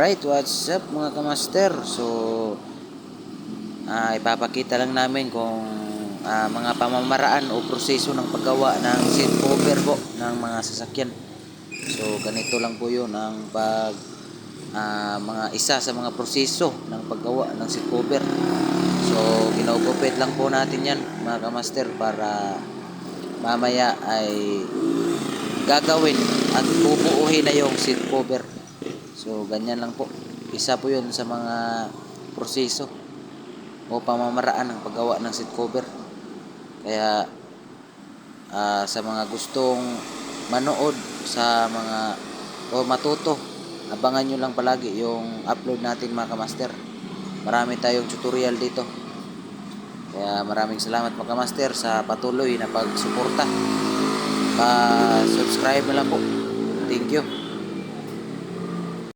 Alright, what's up mga kamaster? So, ipapakita lang namin kung mga pamamaraan o proseso ng paggawa ng seat cover po ng mga sasakyan. So, ganito lang po yun ang mga isa sa mga proseso ng paggawa ng seat cover. So, ginugupit lang po natin yan mga kamaster para mamaya ay gagawin at bubuuhin na yung seat cover. So, ganyan lang po. Isa po yun sa mga proseso o pamamaraan ng paggawa ng seat cover. Kaya, sa mga gustong manood sa mga o matuto, abangan nyo lang palagi yung upload natin mga kamaster. Marami tayong tutorial dito. Kaya maraming salamat mga kamaster sa patuloy na pagsuporta. Pa-subscribe na lang po.